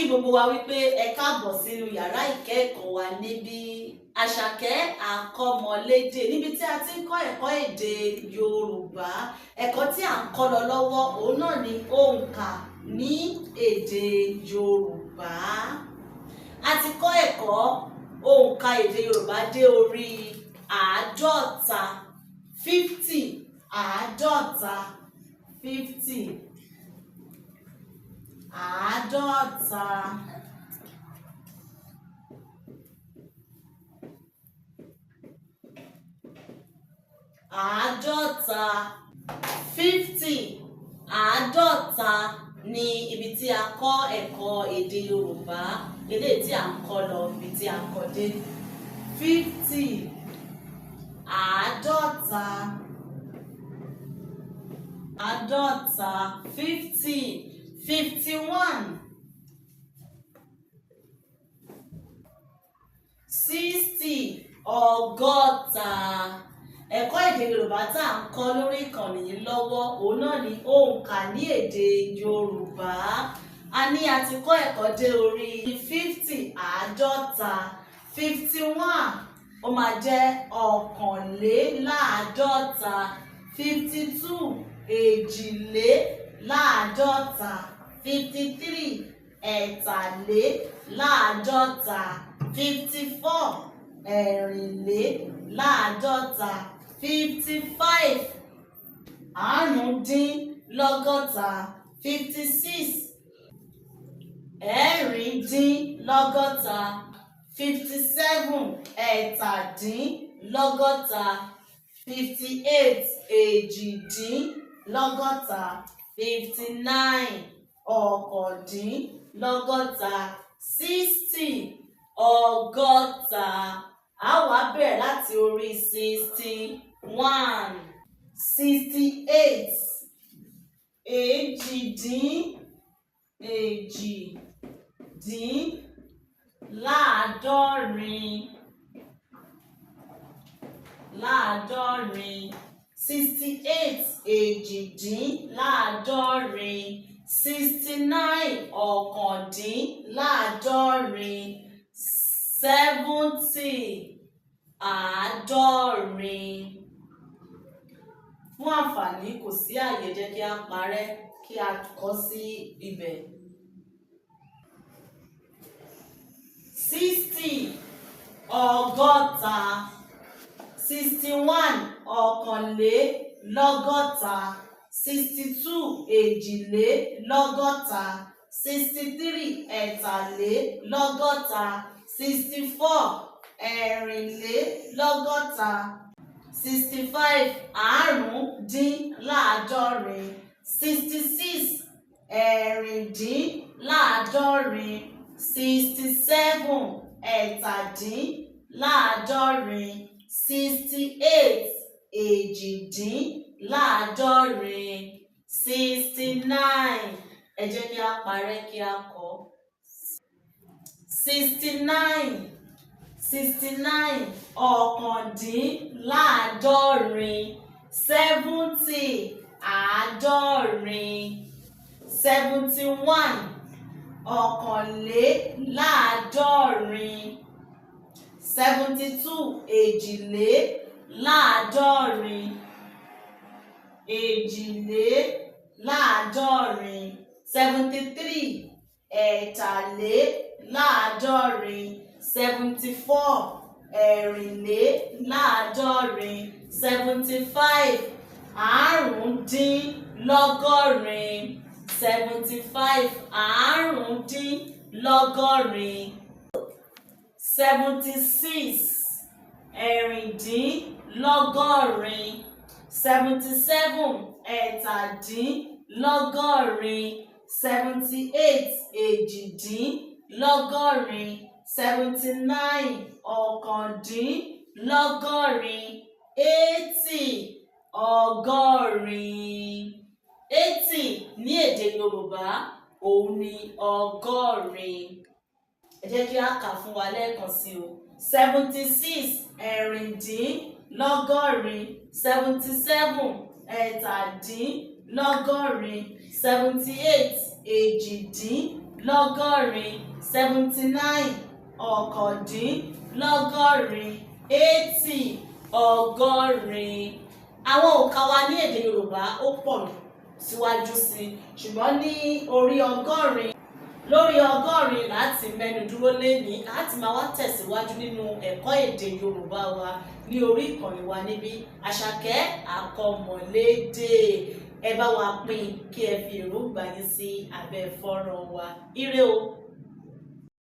kí gbogbo wa wípé ẹ káàbọ̀ sínú yàrá ìkẹ́kọ̀ọ́ wa níbi Àṣàkẹ́ àkọ́mọlédè níbi tí a ti ń kọ́ ẹ̀kọ́ èdè Yorùbá. Ẹ̀kọ́ tí à ń kọ́ lọ lọ́wọ́ òun náà ni òǹkà ní èdè Yorùbá. A ti kọ́ ẹ̀kọ́ òǹkà èdè Yorùbá dé orí 50, 50, 50, 50. 50 ní ibi tí a kọ́ ẹ̀kọ́ èdè Yorùbá, eléyìí tí à ń kọ́ lọ ibi tí a kọ́ dé. 50 50 51 60 ọgọ́ta. Ẹ̀kọ́ èdè Yorùbá tá à ń kọ́ lórí ìkànnì yìí lọ́wọ́ òun náà ni òǹkà ní èdè Yorùbá. A ní a ti kọ́ ẹ̀kọ́ dé orí 50 àádọ́ta, 51 ó máa jẹ́ ọ̀kànléláàádọ́ta, 52 èjìléláàádọ́ta, 53 ẹ̀tàléláàádọ́ta, 54 ẹ̀rìnléláàádọ́ta, 55 àrúndínlọ́gọ́ta, 56 ẹ̀rìndínlọ́gọ́ta, 57 ẹ̀tàdínlọ́gọ́ta, 58 èjìdínlọ́gọ́ta, 59 ọ̀kàndínlọ́gọ́ta, 60 ọgọ́ta. A wá bẹ̀rẹ̀ láti orí 61, 68 èjìdínláàádọ́rin, 68 èjìdínláàádọ́rin, 69 ọ̀kàndínláàádọ́rin, 70 àádọ́rin. Fún àǹfààní kò sí àyè, jẹ́ kí a parẹ́ kí a kọ sí ibẹ̀. 60 ọgọ́ta, 61 ọ̀kànlélọ́gọ́ta, 62 èjìlélọ́gọ́ta, 63 ẹ̀tàlélọ́gọ́ta, 64 ẹ̀rìnlélọ́gọ́ta, 65 àrúndínláàádọ́rin, 66 ẹ̀rìndínláàádọ́rin, 67 ẹ̀tàdínláàádọ́rin, 68 èjìdínláàádọ́rin, 69. Ẹ jẹ́ kí a parẹ́ kí a kọ. 69 ọ̀kàndínláàádọ́rin, 70 àádọ́rin, 71 ọ̀kànléláàádọ́rin, 72 èjìléláàádọ́rin, èjìléláàádọ́rin, 73 ẹ̀tàléláàádọ́rin, 74 ẹ̀rìnléláàádọ́rin, 75 àrúndínlọ́gọ́rin, 75 àrúndínlọ́gọ́rin, 76 ẹ̀rìndínlọ́gọ́rin, 77 ẹ̀tàdínlọ́gọ́rin, 78 èjìdínlọ́gọ́rin, 79 ọ̀kàndínlọ́gọ́rin, 80 ọgọ́rin. 80 ní èdè Yorùbá òun ni ọgọ́rin. Ẹ jẹ́ kí a kà fún wa lẹ́ẹ̀kan sí o. 76 ẹ̀rìndínlọ́gọ́rin, 77 ẹ̀tàdínlọ́gọ́rin, 78 èjìdínlọ́gọ́rin. lọ́gọ́rin 79 ọ̀kàndínlọ́gọ́rin 80 ọgọ́rin. Àwọn òǹkà wa ní èdè Yorùbá ó pọ̀ síwájú sí ṣùgbọ́n ní orí ọgọ́rin láti mẹ́nu dúró lénìí láti máa wá tẹ̀síwájú nínú ẹ̀kọ́ èdè Yorùbá wa ní orí ìkànnì wa níbí Àṣàkẹ́ Àkọmọlédè. Ẹ bá wa pín kí ẹ fi èròǹgbà yín sí abẹ́ fọ́nrán wa. Ire o.